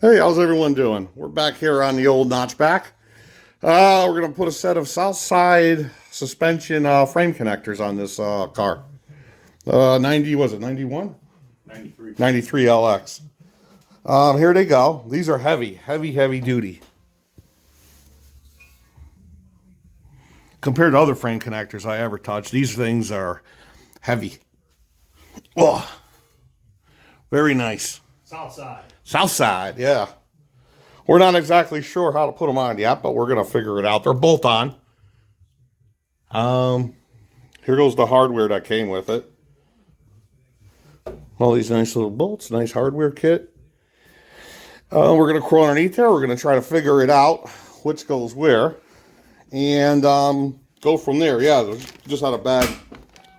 Hey, how's everyone doing? We're back here on the old notchback. We're going to put a set of Southside suspension frame connectors on this car. 90, was it 91? 93. 93 LX. Here they go. These are heavy duty. Compared to other frame connectors I ever touched, these things are heavy. Oh, very nice. Southside, yeah. We're not exactly sure how to put them on yet, but we're going to figure it out. They're bolt on. Here goes the hardware that came with it. All these nice little bolts, nice hardware kit. We're going to crawl underneath there. We're going to try to figure it out, which goes where, and go from there. Yeah, just had a bag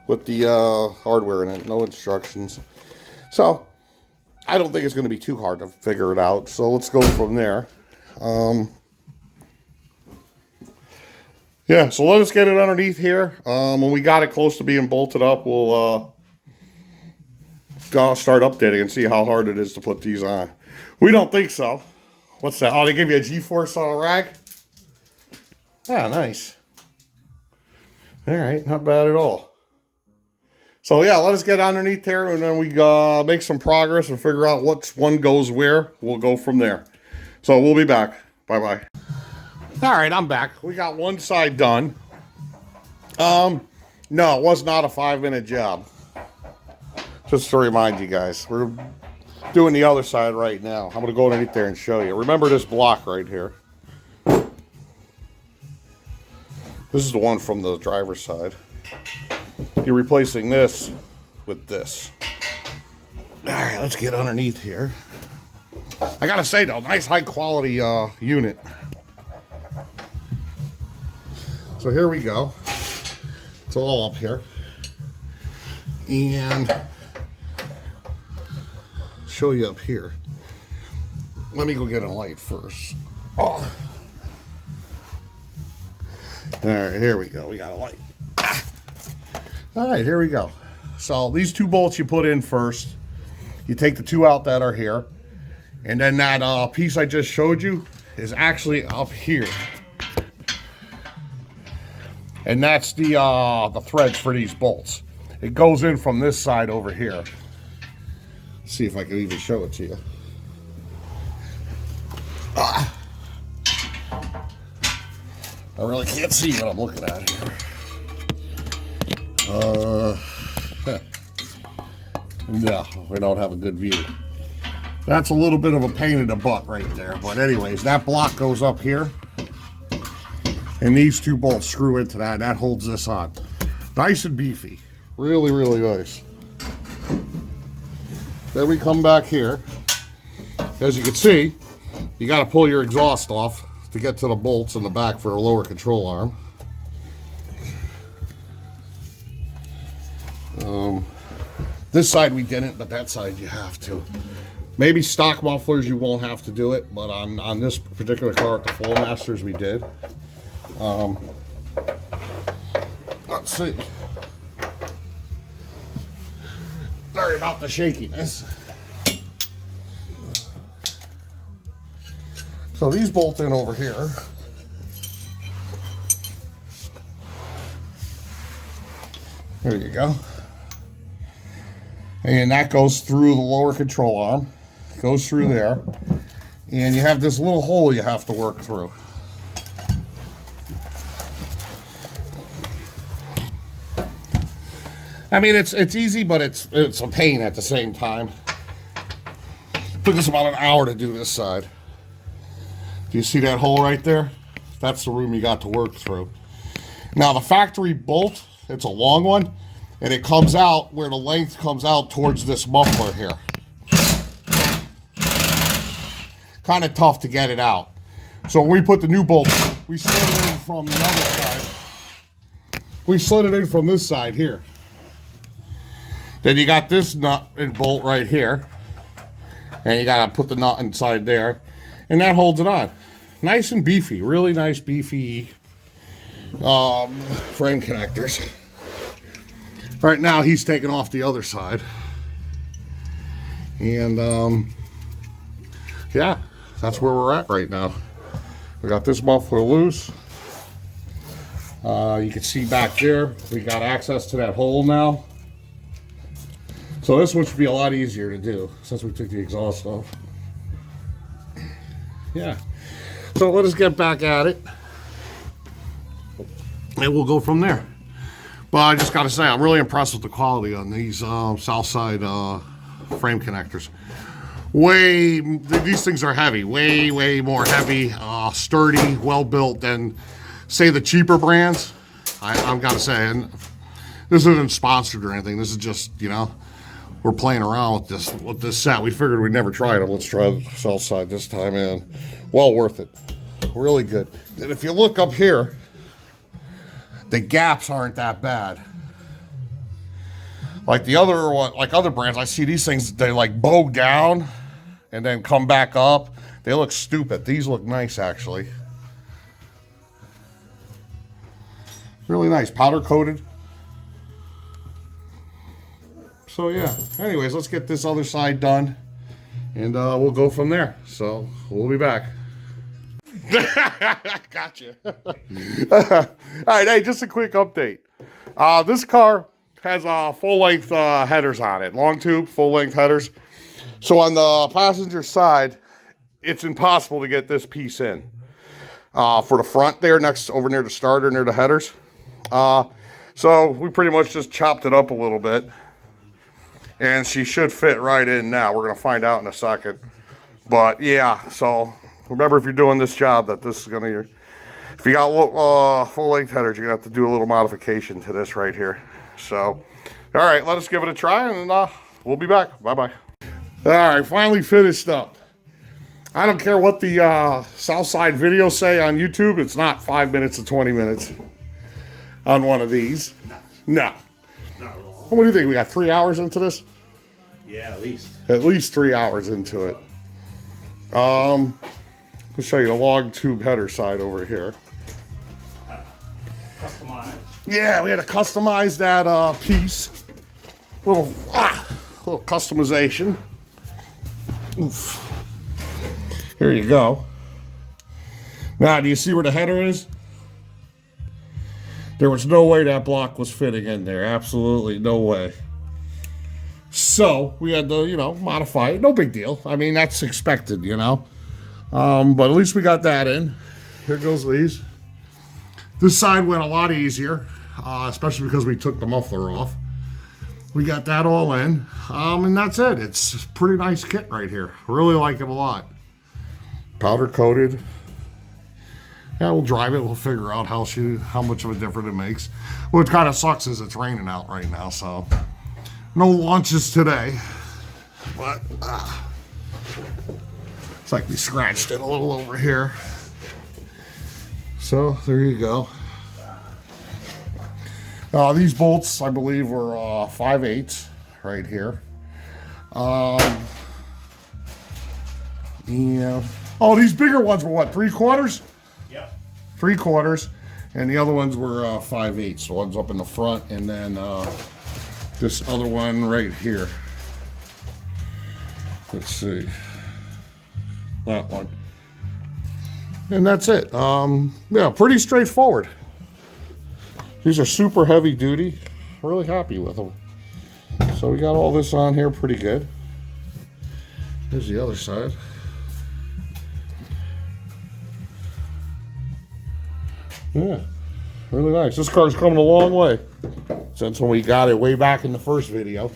with the hardware in it, no instructions. So I don't think it's going to be too hard to figure it out. So let's go from there. Yeah, so let us get it underneath here. When we got it close to being bolted up, we'll start updating and see how hard it is to put these on. We don't think so. What's that? Oh, they give you a G-force on a rack? Yeah, nice. All right, not bad at all. So yeah, let us get underneath there, and then we make some progress and figure out which one goes where. We'll go from there. So we'll be back. Bye-bye. All right, I'm back. We got one side done. No, it was not a 5-minute job. Just to remind you guys, we're doing the other side right now. I'm going to go underneath there and show you. Remember this block right here. This is the one from the driver's side. You're replacing this with this. All right, let's get underneath here. I gotta say though, nice high quality unit. So here we go. It's all up here. And show you up here. Let me go get a light first. Oh. All right, here we go. We got a light. All right, here we go. So these two bolts you put in first. You take the two out that are here. And then that piece I just showed you is actually up here. And that's the threads for these bolts. It goes in from this side over here. Let's see if I can even show it to you. I really can't see what I'm looking at here. No, we don't have a good view. That's a little bit of a pain in the butt right there. But anyways, that block goes up here. And these two bolts screw into that. That holds this on. Nice and beefy. Really, really nice. Then we come back here. As you can see, you got to pull your exhaust off to get to the bolts in the back for a lower control arm. This side we didn't, but that side you have to. Maybe stock mufflers you won't have to do it, but on this particular car at the Flowmasters we did. Let's see. Sorry about the shakiness. So these bolt in over here. There you go. And that goes through the lower control arm. Goes through there. And you have this little hole you have to work through. I mean, it's easy, but it's a pain at the same time. Took us about an hour to do this side. Do you see that hole right there? That's the room you got to work through. Now the factory bolt, it's a long one, and it comes out where the length comes out towards this muffler here. Kind of tough to get it out. So when we put the new bolt, we slid it in from the other side. We slid it in from this side here. Then you got this nut and bolt right here. And you gotta put the nut inside there. And that holds it on. Nice and beefy, really nice beefy frame connectors. Right now he's taking off the other side. And yeah, that's where we're at right now. We got this muffler loose. You can see back there, we got access to that hole now. So this one should be a lot easier to do since we took the exhaust off. Yeah. So let us get back at it. And we'll go from there. But I just got to say, I'm really impressed with the quality on these Southside frame connectors. These things are heavy, way more heavy, sturdy, well built than, say, the cheaper brands. I've got to say, and this isn't sponsored or anything. This is just, you know, we're playing around with this set. We figured we'd never try it. Let's try the Southside this time, and well worth it. Really good. And if you look up here, the gaps aren't that bad. Like the other one, like other brands, I see these things, they like bow down and then come back up. They look stupid. These look nice, actually. Really nice, powder coated. So yeah, anyways, let's get this other side done and we'll go from there. So we'll be back. Gotcha. All right, hey, just a quick update. This car has full-length headers on it, long tube, full-length headers. So on the passenger side, it's impossible to get this piece in. For the front there, over near the starter, near the headers. So we pretty much just chopped it up a little bit, and she should fit right in now. We're gonna find out in a second. But yeah, so remember, if you're doing this job, that this is gonna, if you got full-length headers, you're gonna have to do a little modification to this right here. So, all right, let us give it a try, and we'll be back. Bye-bye. All right, finally finished up. I don't care what the Southside videos say on YouTube. It's not 5 minutes to 20 minutes on one of these. No. Not at all. What do you think? We got 3 hours into this? Yeah, at least. At least 3 hours into it. I'll show you the long tube header side over here. Customized. Yeah, we had to customize that piece. Little customization. Oof. Here you go. Now, do you see where the header is? There was no way that block was fitting in there. Absolutely no way. So we had to, you know, modify it. No big deal. I mean, that's expected, you know. But at least we got that in. Here goes these. This side went a lot easier, especially because we took the muffler off. We got that all in, and that's it. It's a pretty nice kit right here. Really like it a lot. Powder coated. Yeah, we'll drive it. We'll figure out how much of a difference it makes. What kind of sucks is it's raining out right now, so no lunches today. But it's like we scratched it a little over here. So there you go. These bolts, I believe, were 5/8 right here. Yeah. Oh, these bigger ones were what, 3/4? Yep. 3/4, and the other ones were 5/8. The one's up in the front, and then this other one right here. Let's see. That one. And that's it. Yeah, pretty straightforward. These are super heavy duty. Really happy with them. So we got all this on here pretty good. Here's the other side. Yeah, really nice. This car's coming a long way since when we got it way back in the first video.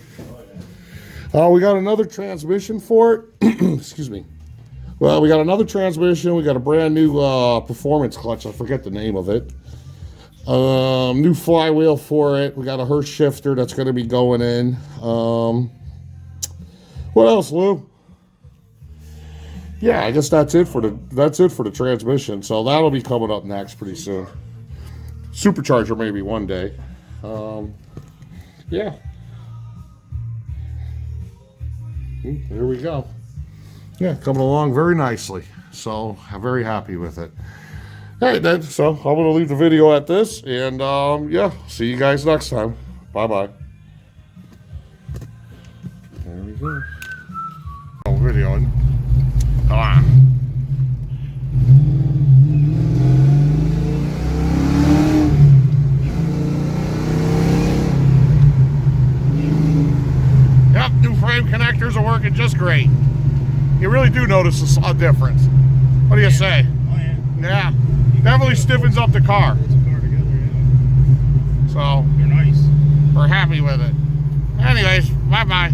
We got another transmission for it. Excuse me. Well, we got another transmission. We got a brand new performance clutch. I forget the name of it. New flywheel for it. We got a Hurst shifter that's going to be going in. What else, Lou? Yeah, I guess that's it for the transmission. So that'll be coming up next pretty soon. Supercharger maybe one day. Yeah. There we go. Yeah, coming along very nicely. So I'm very happy with it. All right, then. So I'm going to leave the video at this. And yeah, see you guys next time. Bye-bye. There we go. Oh, videoing. Come on. Yep, new frame connectors are working just great. You really do notice a difference. What do you say? Oh, yeah. Yeah, definitely stiffens up the car. Holds the car together, yeah. So They're nice. we're happy with it. Anyways, bye-bye.